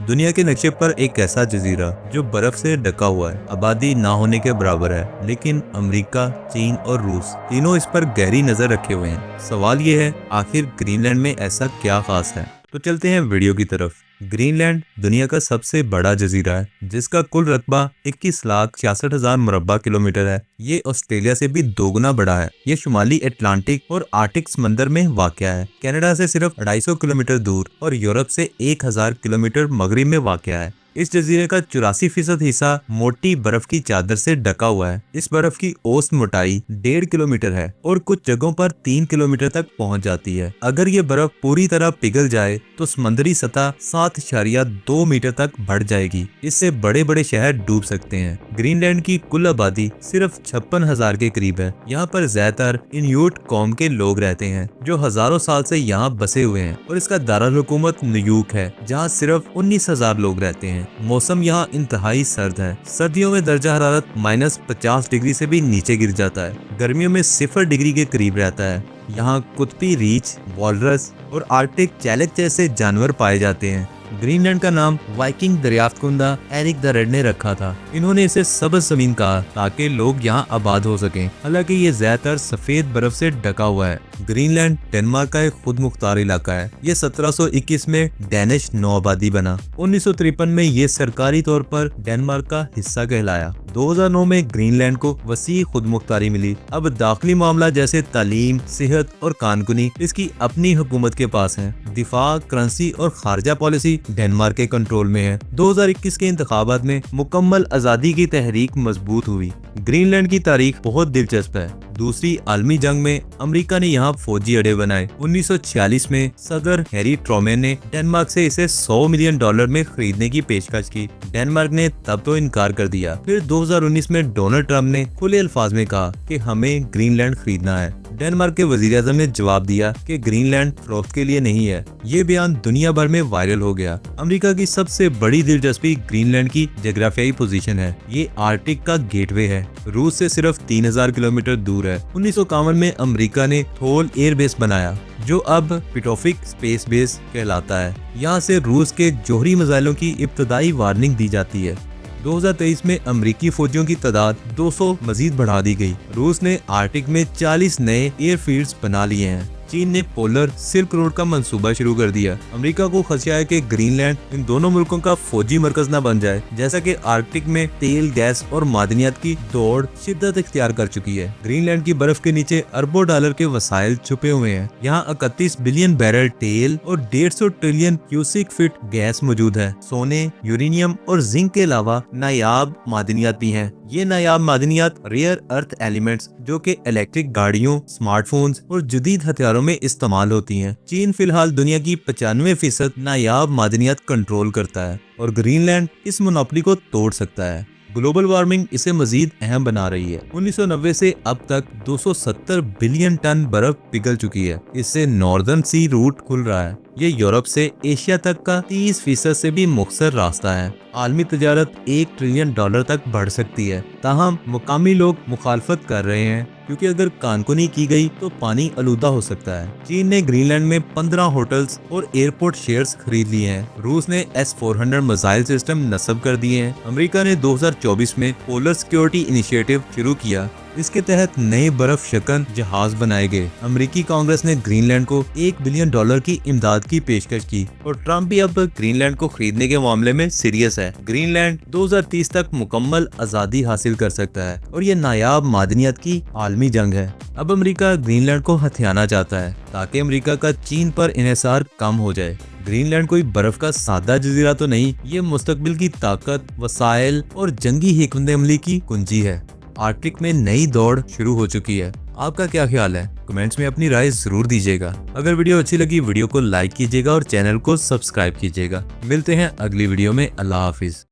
दुनिया के नक्शे पर एक ऐसा जजीरा जो बर्फ से ढका हुआ है, आबादी ना होने के बराबर है, लेकिन अमेरिका, चीन और रूस तीनों इस पर गहरी नजर रखे हुए हैं। सवाल ये है, आखिर ग्रीनलैंड में ऐसा क्या खास है? तो चलते हैं वीडियो की तरफ। ग्रीनलैंड दुनिया का सबसे बड़ा जजीरा है, जिसका कुल रकबा 21,66,000 मुरब्बा किलोमीटर है। ये ऑस्ट्रेलिया से भी दोगुना बड़ा है। ये शुमाली अटलांटिक और आर्टिक समंदर में वाक़या है, कनाडा से सिर्फ 250 किलोमीटर दूर और यूरोप से 1000 किलोमीटर मगरिब में वाक़या है। इस जजीरे का 84% हिस्सा मोटी बर्फ की चादर से ढका हुआ है। इस बर्फ की औसत मोटाई 1.5 किलोमीटर है और कुछ जगहों पर 3 किलोमीटर तक पहुंच जाती है। अगर ये बर्फ पूरी तरह पिघल जाए तो समुद्री सतह 7.2 मीटर तक बढ़ जाएगी। इससे बड़े बड़े शहर डूब सकते हैं। ग्रीनलैंड की कुल आबादी सिर्फ 56,000 के करीब है। यहाँ पर ज्यादातर इन्यूट कौम के लोग रहते हैं, जो हजारों साल से यहाँ बसे हुए हैं, और इसका दारुल हुकूमत न्यूयॉर्क है, जहाँ सिर्फ 19,000 लोग रहते हैं। मौसम यहाँ इंतहाई सर्द है। सर्दियों में दर्जा हरारत -50 डिग्री से भी नीचे गिर जाता है। गर्मियों में 0 डिग्री के करीब रहता है। यहाँ कुत्ती रीछ, वॉलरस और आर्टिक चैलक जैसे जानवर पाए जाते हैं। ग्रीनलैंड का नाम वाइकिंग दरियाफ्त कुंदा एरिक द रेड ने रखा था। इन्होंने इसे सबज जमीन कहा ताकि लोग यहाँ आबाद हो सकें। हालांकि ये ज्यादातर सफेद बर्फ से ढका हुआ है। ग्रीनलैंड डेनमार्क का एक खुद मुख्तार इलाका है। ये 1721 में डैनिश नौआबादी बना। 1953 में ये सरकारी तौर पर डेनमार्क का हिस्सा कहलाया। 2009 में ग्रीनलैंड को वसी खुद मुख्तारी मिली। अब दाखिली मामला जैसे तालीम, सेहत और कानूनी इसकी अपनी हुकूमत के पास है। दिफा, करेंसी और खारजा पॉलिसी डेनमार्क के कंट्रोल में है। 2021 के इंतखाबात में मुकम्मल आजादी की तहरीक मजबूत हुई। ग्रीनलैंड की तारीख बहुत दिलचस्प है। दूसरी आलमी जंग में अमेरिका ने यहाँ फौजी अड्डे बनाए। 1946 में सदर हैरी ट्रूमैन ने डेनमार्क से इसे $100 मिलियन में खरीदने की पेशकश की। डेनमार्क ने तब तो इनकार कर दिया। फिर 2019 में डोनाल्ड ट्रंप ने खुले अल्फाज में कहा कि हमें ग्रीनलैंड खरीदना है। डेनमार्क के वजीर-ए-आज़म ने जवाब दिया कि ग्रीनलैंड फरोख्त के लिए नहीं है। ये बयान दुनिया भर में वायरल हो गया। अमेरिका की सबसे बड़ी दिलचस्पी ग्रीनलैंड की जोग्राफियाई पोजीशन है। ये आर्टिक का गेटवे है। रूस से सिर्फ 3000 किलोमीटर दूर है। 1951 में अमेरिका ने थोल एयरबेस बनाया, जो अब पिटोफिक स्पेस बेस कहलाता है। यहाँ से रूस के जोहरी मिसाइलों की इब्तदाई वार्निंग दी जाती है। 2023 में अमेरिकी फौजियों की तादाद 200 मजीद बढ़ा दी गई। रूस ने आर्टिक में 40 नए एयरफील्ड्स बना लिए हैं। चीन ने पोलर सिल्क रोड का मंसूबा शुरू कर दिया। अमेरिका को खदशा है कि ग्रीनलैंड इन दोनों मुल्कों का फौजी मरकज न बन जाए, जैसा कि आर्कटिक में तेल, गैस और मादनियात की दौड़ शिद्दत इख्तियार कर चुकी है। ग्रीनलैंड की बर्फ के नीचे अरबों डॉलर के वसाइल छुपे हुए हैं। यहाँ 31 बिलियन बैरल तेल और 150 ट्रिलियन क्यूसिक फीट गैस मौजूद है। सोने, यूरेनियम और जिंक के अलावा नायाब मादनियात भी हैं। ये नायाब मादनियात रेयर अर्थ एलिमेंट्स, जो कि इलेक्ट्रिक गाड़ियों, स्मार्टफोन्स और जदीद हथियारों में इस्तेमाल होती हैं। चीन फिलहाल दुनिया की 95% नायाब मादनियात कंट्रोल करता है और ग्रीनलैंड इस मोनोपोली को तोड़ सकता है। ग्लोबल वार्मिंग इसे मजीद अहम बना रही है। 1990 से अब तक 270 बिलियन टन बर्फ पिघल चुकी है। इससे नॉर्दर्न सी रूट खुल रहा है। ये यूरोप से एशिया तक का 30% से भी मुख्तसर रास्ता है। आलमी तजारत $1 ट्रिलियन तक बढ़ सकती है। ताहम मुकामी लोग मुखालफत कर रहे हैं, क्योंकि अगर कानकुनी की गई तो पानी आलूदा हो सकता है। चीन ने ग्रीनलैंड में 15 होटल्स और एयरपोर्ट शेयर्स खरीद लिए हैं। रूस ने S-400 मिसाइल सिस्टम नस्ब कर दिए हैं। अमेरिका ने 2024 में पोलर सिक्योरिटी इनिशिएटिव शुरू किया। इसके तहत नए बर्फ शकन जहाज बनाए गए। अमेरिकी कांग्रेस ने ग्रीनलैंड को $1 बिलियन की इमदाद की पेशकश की और ट्रंप भी अब ग्रीनलैंड को खरीदने के मामले में सीरियस है। ग्रीनलैंड 2030 तक मुकम्मल आजादी हासिल कर सकता है और ये नायाब मादनियात की आलमी जंग है। अब अमेरिका ग्रीनलैंड को हथियाना चाहता है ताकि अमेरिका का चीन पर इन्हिसार कम हो जाए। ग्रीनलैंड कोई बर्फ का सादा जजीरा तो नहीं, ये मुस्तकबिल की ताकत, वसाइल और जंगी हिकमत अमली की कुंजी है। आर्कटिक में नई दौड़ शुरू हो चुकी है। आपका क्या ख्याल है? कमेंट्स में अपनी राय जरूर दीजिएगा। अगर वीडियो अच्छी लगी, वीडियो को लाइक कीजिएगा और चैनल को सब्सक्राइब कीजिएगा। मिलते हैं अगली वीडियो में। अल्लाह हाफिज।